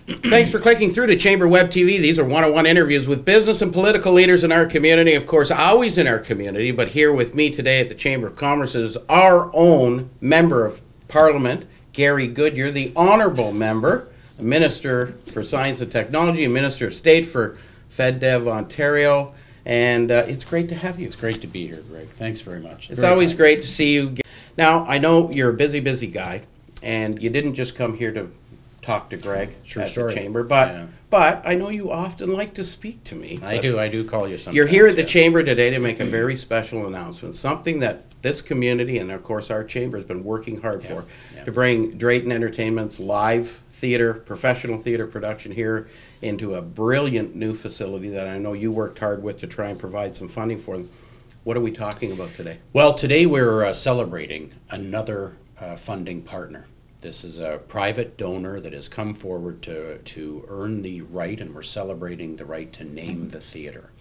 Thanks for clicking through to Chamber Web TV. These are one-on-one interviews with business and political leaders in our community. Of course, always in our community, but here with me today at the Chamber of Commerce is our own Member of Parliament, Gary Goodyear, the Honourable Member, Minister for Science and Technology, and Minister of State for FedDev Ontario. And it's great to have you. It's great to be here, Greg. Thanks very much. It's always great to see you. Now, I know you're a busy, busy guy, and you didn't just come here to talk to Greg at the Chamber, but I know you often like to speak to me. I do call you sometimes. You're here at the Chamber today to make a very special announcement, something that this community and of course our Chamber has been working hard for, to bring Drayton Entertainment's live theater, professional theater production here into a brilliant new facility that I know you worked hard with to try and provide some funding for them. What are we talking about today? Well, today we're celebrating another funding partner. This is a private donor that has come forward to earn the right, and we're celebrating the right to name the theater.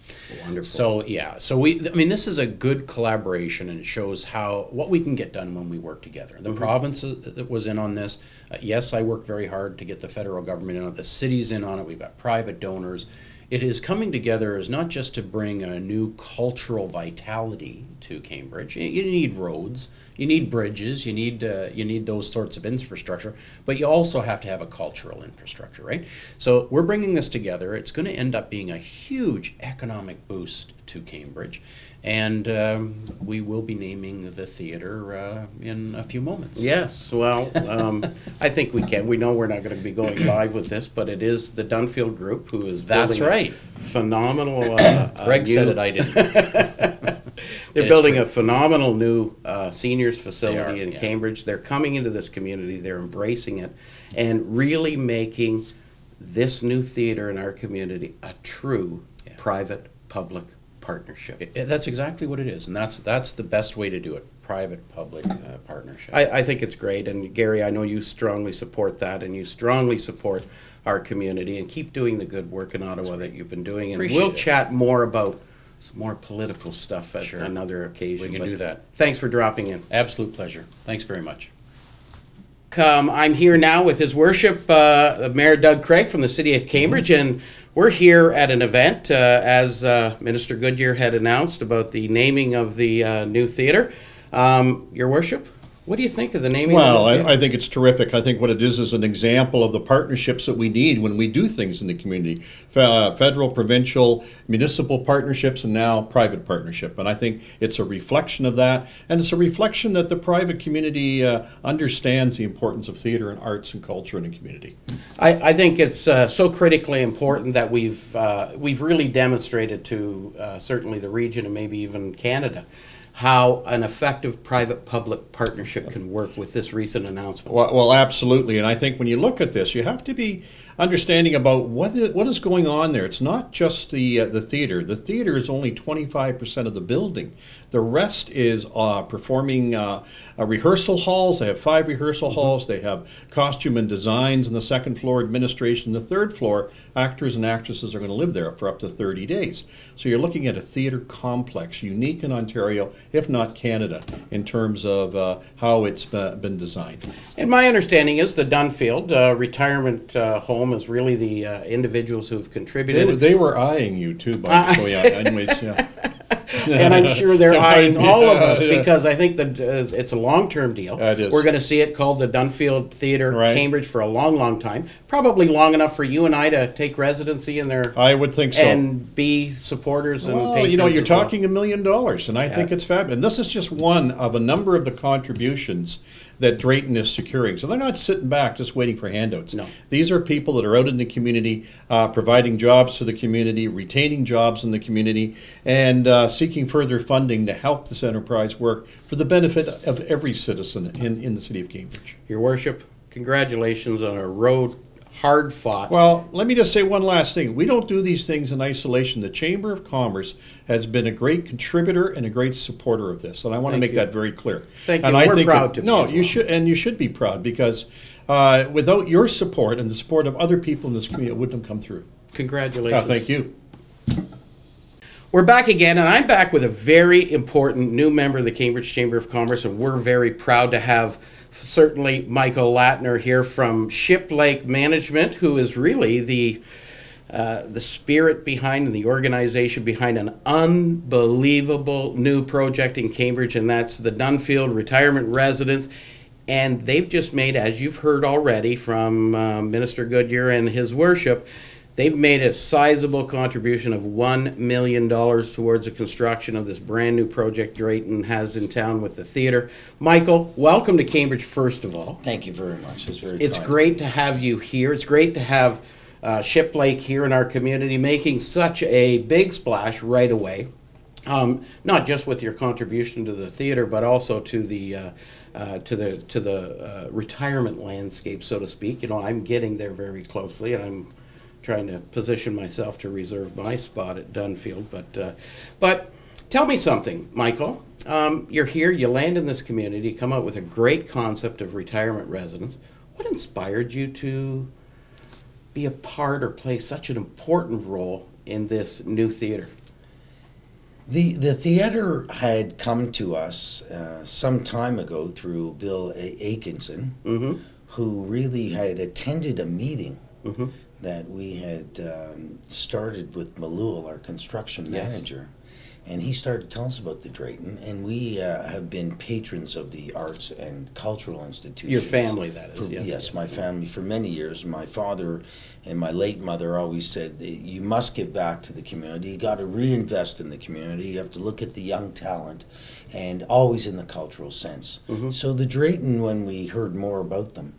Wonderful. So I mean, this is a good collaboration, and it shows what we can get done when we work together. The province that was in on this, yes, I worked very hard to get the federal government in on it. The city's in on it. We've got private donors. It is coming together as not just to bring a new cultural vitality to Cambridge. You need roads, you need bridges, you need those sorts of infrastructure, but you also have to have a cultural infrastructure, right? So we're bringing this together. It's going to end up being a huge economic boost to Cambridge, and we will be naming the theater in a few moments. Yes, well, I think we can. We know we're not going to be going live with this, but it is the Dunfield Group who is building a phenomenal... Greg said it, I didn't. They're building a phenomenal new seniors facility in Cambridge. They're coming into this community, they're embracing it, and really making this new theater in our community a true private-public partnership. That's exactly what it is, and that's the best way to do it, private-public partnership. I think it's great, and Gary, I know you strongly support that, and you strongly support our community, and keep doing the good work in Ottawa that you've been doing, and we'll chat more about some more political stuff at another occasion. We can do that. Thanks for dropping in. Absolute pleasure. Thanks very much. I'm here now with His Worship Mayor Doug Craig from the City of Cambridge, and we're here at an event, as Minister Goodyear had announced, about the naming of the new theatre. Your Worship, what do you think of the naming of the theatre? Well, I think it's terrific. I think what it is an example of the partnerships that we need when we do things in the community. Federal, provincial, municipal partnerships, and now private partnership. And I think it's a reflection of that. And it's a reflection that the private community understands the importance of theatre and arts and culture in the community. I think it's so critically important that we've really demonstrated to certainly the region and maybe even Canada how an effective private-public partnership can work with this recent announcement. Well, absolutely. And I think when you look at this, you have to be understanding about what is going on there. It's not just the theater. The theater is only 25% of the building. The rest is performing rehearsal halls. They have 5 rehearsal halls. They have costume and designs on the second floor, administration. The third floor, actors and actresses are going to live there for up to 30 days. So you're looking at a theater complex, unique in Ontario, if not Canada, in terms of how it's been designed. And my understanding is the Dunfield retirement home is really the individuals who've contributed. They were eyeing you too, Bob. So yeah, anyways, yeah. And I'm sure they're eyeing all of us because I think that it's a long-term deal. It is. We're going to see it called the Dunfield Theatre, Cambridge, for a long, long time. Probably long enough for you and I to take residency in there. I would think so. And be supporters and patrons. You know, you're talking $1 million, and I think it's fabulous. And this is just one of a number of the contributions that Drayton is securing. So they're not sitting back just waiting for handouts. No. These are people that are out in the community, providing jobs to the community, retaining jobs in the community, and seeking further funding to help this enterprise work for the benefit of every citizen in the City of Cambridge. Your Worship, congratulations on a road hard fought. Well, let me just say one last thing. We don't do these things in isolation. The Chamber of Commerce has been a great contributor and a great supporter of this, and I want to make that very clear. Thank you. And We're proud to be. No, you should, and you should be proud, because without your support and the support of other people in this community, it wouldn't have come through. Congratulations. Thank you. We're back again, and I'm back with a very important new member of the Cambridge Chamber of Commerce, and we're very proud to have certainly Michael Latner here from Ship Lake Management, who is really the spirit behind and the organization behind an unbelievable new project in Cambridge, and that's the Dunfield Retirement Residence. And they've just made, as you've heard already from Minister Goodyear and his worship, they've made a sizable contribution of $1 million towards the construction of this brand new project Drayton has in town with the theater. Michael, welcome to Cambridge, first of all. Thank you very much. It's great to have you here. It's great to have Ship Lake here in our community making such a big splash right away. Not just with your contribution to the theater, but also to the retirement landscape, so to speak. You know, I'm getting there very closely, and I'm trying to position myself to reserve my spot at Dunfield. But tell me something, Michael. You're here, you land in this community, come out with a great concept of retirement residence. What inspired you to be a part or play such an important role in this new theater? The theater had come to us some time ago through Bill Atkinson, who really had attended a meeting that we had started with Malul, our construction manager. And he started telling us about the Drayton, and we have been patrons of the arts and cultural institutions. Your family, that is. Yes, my family for many years. My father and my late mother always said, you must give back to the community. You got to reinvest in the community. You have to look at the young talent, and always in the cultural sense. So the Drayton, when we heard more about them,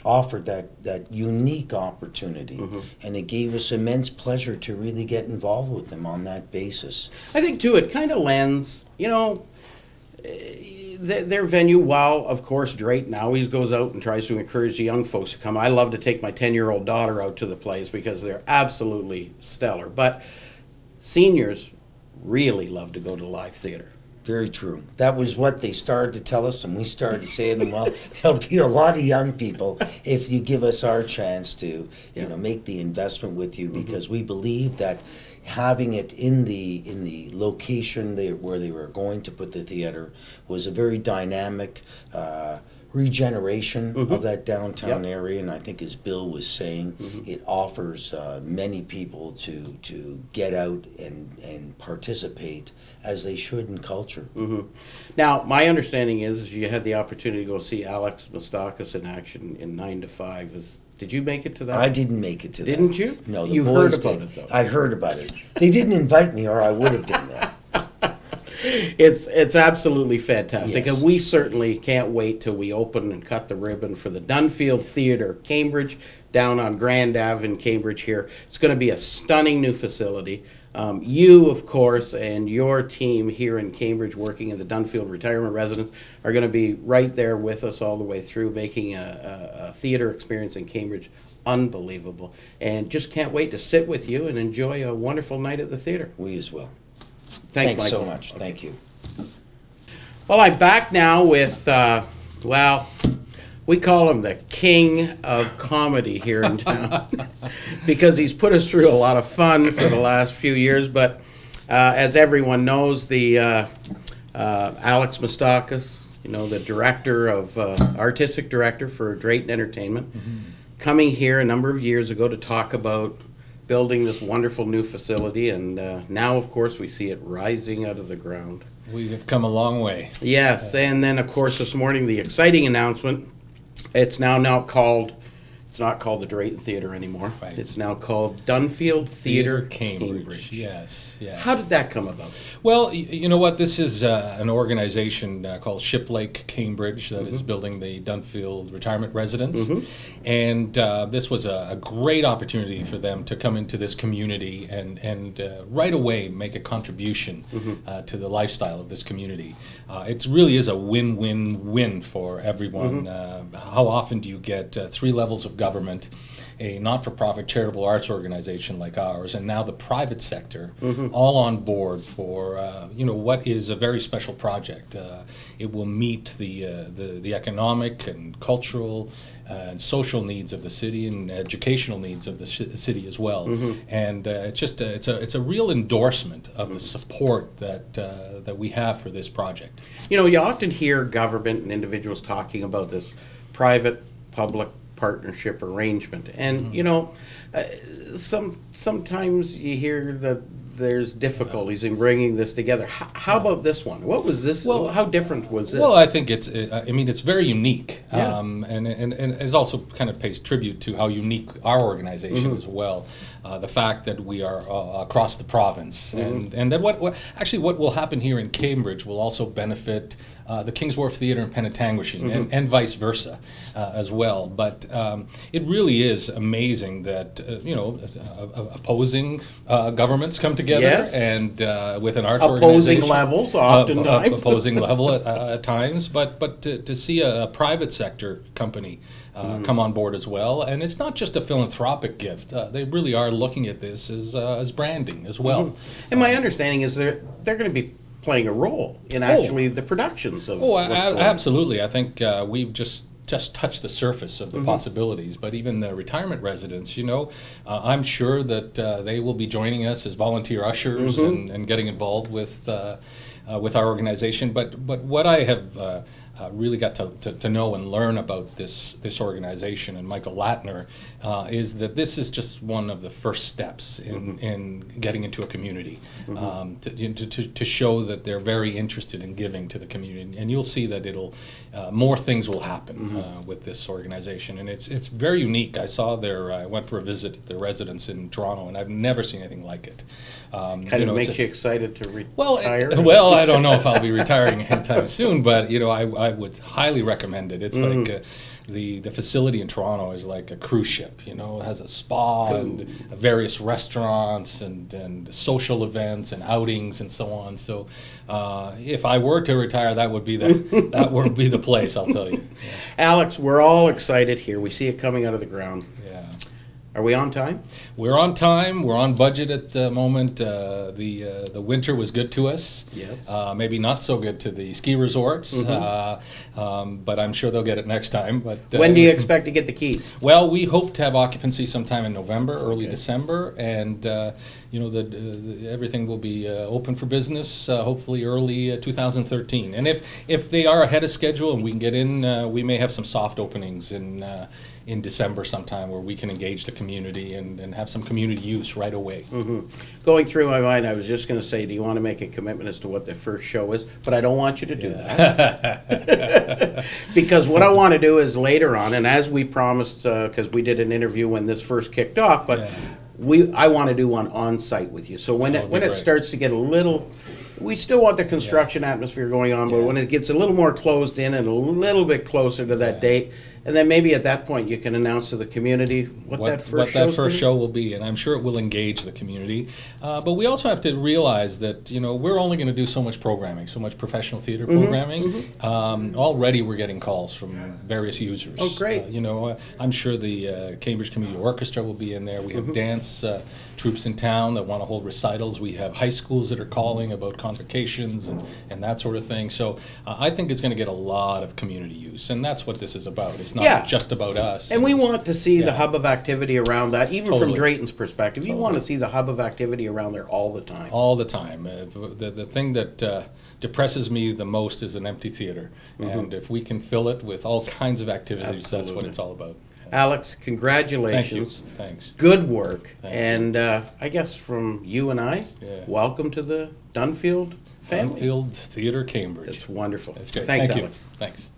offered that unique opportunity, and it gave us immense pleasure to really get involved with them on that basis. I think, too, it kind of lends, you know, their venue, while, of course, Drayton always goes out and tries to encourage the young folks to come. I love to take my 10-year-old daughter out to the plays because they're absolutely stellar. But seniors really love to go to live theater. Very true. That was what they started to tell us, and we started to say to them, well, there'll be a lot of young people if you give us our chance to, you know, make the investment with you, because we believe that having it in the location where they were going to put the theater was a very dynamic regeneration of that downtown area, and I think, as Bill was saying, it offers many people to get out and participate as they should in culture. Now, my understanding is you had the opportunity to go see Alex Mustakas in action in 9 to 5. Did you make it to that? I didn't make it to that. Didn't you? No, the you boys heard about did. it, though. I heard about it. They didn't invite me, or I would have been there. It's absolutely fantastic, Yes. and we certainly can't wait till we open and cut the ribbon for the Dunfield Theater, Cambridge, down on Grand Ave in Cambridge here. It's going to be a stunning new facility. You, of course, and your team here in Cambridge working in the Dunfield Retirement Residence are going to be right there with us all the way through, making a theater experience in Cambridge unbelievable. And just can't wait to sit with you and enjoy a wonderful night at the theater. We as well. Thanks, so Michael. much. Thank you. Well, I'm back now with, well, we call him the king of comedy here in town because he's put us through a lot of fun for the last few years. But as everyone knows, the Alex Mustakas, you know, the director of artistic director for Drayton Entertainment, coming here a number of years ago to talk about building this wonderful new facility, and now, of course, we see it rising out of the ground. We have come a long way. Yes, and then, of course, this morning, the exciting announcement, it's now called, it's not called the Drayton Theater anymore. Right. It's now called Dunfield Theater Cambridge. Yes, yes. How did that come about? Well, you know what? This is an organization called Ship Lake Cambridge that is building the Dunfield Retirement Residence. And this was a great opportunity for them to come into this community and right away make a contribution to the lifestyle of this community. It really is a win-win-win for everyone. How often do you get 3 levels of government, a not-for-profit charitable arts organization like ours, and now the private sector, all on board for you know, what is a very special project. It will meet the economic and cultural social needs of the city and educational needs of the city as well. And it's a real endorsement of the support that we have for this project. You know, you often hear government and individuals talking about this private-public partnership arrangement, and you know, sometimes you hear that there's difficulties in bringing this together. How about this one? What was this? Well, how different was this? Well, I think it's very unique, Yeah. and it also kind of pays tribute to how unique our organization as well. The fact that we are across the province, and that what will happen here in Cambridge will also benefit the Kings Wharf Theatre in Penetanguishene, and vice versa as well. But it really is amazing that opposing governments come together, Yes. and with an arts Opposing organization, levels oftentimes. opposing level at times, but to see a private sector company come on board as well, and it's not just a philanthropic gift. They really are looking at this as branding as well. And my understanding is they're going to be playing a role in actually the productions of what's going on. Absolutely. I think we've just touched the surface of the possibilities, but even the retirement residents, I'm sure that they will be joining us as volunteer ushers and getting involved with our organization. But what I have really got to know and learn about this organization and Michael Latner is that this is just one of the first steps in getting into a community, to show that they're very interested in giving to the community. And you'll see that more things will happen with this organization, and it's very unique. I went for a visit at their residence in Toronto, and I've never seen anything like it. Kind of makes you excited to retire. Well, I don't know if I'll be retiring anytime soon, but I would highly recommend it. It's like the facility in Toronto is like a cruise ship. It has a spa and various restaurants and social events and outings and so on. So if I were to retire, that would be the place. I'll tell you. Yeah. Alex, we're all excited here. We see it coming out of the ground. Yeah. Are we on time? We're on time. We're on budget at the moment. The winter was good to us. Yes. Maybe not so good to the ski resorts, but I'm sure they'll get it next time. But when do you expect to get the keys? Well, we hope to have occupancy sometime in November, early December, and everything will be open for business hopefully early 2013. And if they are ahead of schedule and we can get in, we may have some soft openings in December sometime where we can engage the community and have some community use right away. Going through my mind, I was just going to say, do you want to make a commitment as to what the first show is? But I don't want you to do that. Because what I want to do is later on, and as we promised, because we did an interview when this first kicked off, but I want to do one on site with you. So when it starts to get a little, we still want the construction atmosphere going on, but when it gets a little more closed in and a little bit closer to that date, and then maybe at that point you can announce to the community what that first show will be, and I'm sure it will engage the community. But we also have to realize that we're only going to do so much programming, so much professional theater programming. Already we're getting calls from various users. Oh, great! I'm sure the Cambridge Community Orchestra will be in there. We have dance troops in town that want to hold recitals. We have high schools that are calling about convocations and that sort of thing. So I think it's going to get a lot of community use, and that's what this is about. It's not just about us. And we want to see the hub of activity around that, even from Drayton's perspective. You want to see the hub of activity around there all the time. All the time. The thing that depresses me the most is an empty theater. And if we can fill it with all kinds of activities, that's what it's all about. Alex, congratulations. Thank you. Thanks. Good work. Thank you. And I guess from you and I, welcome to the Dunfield family. Dunfield Theatre Cambridge. It's wonderful. That's great. Thanks, Thank you. Alex. Thanks.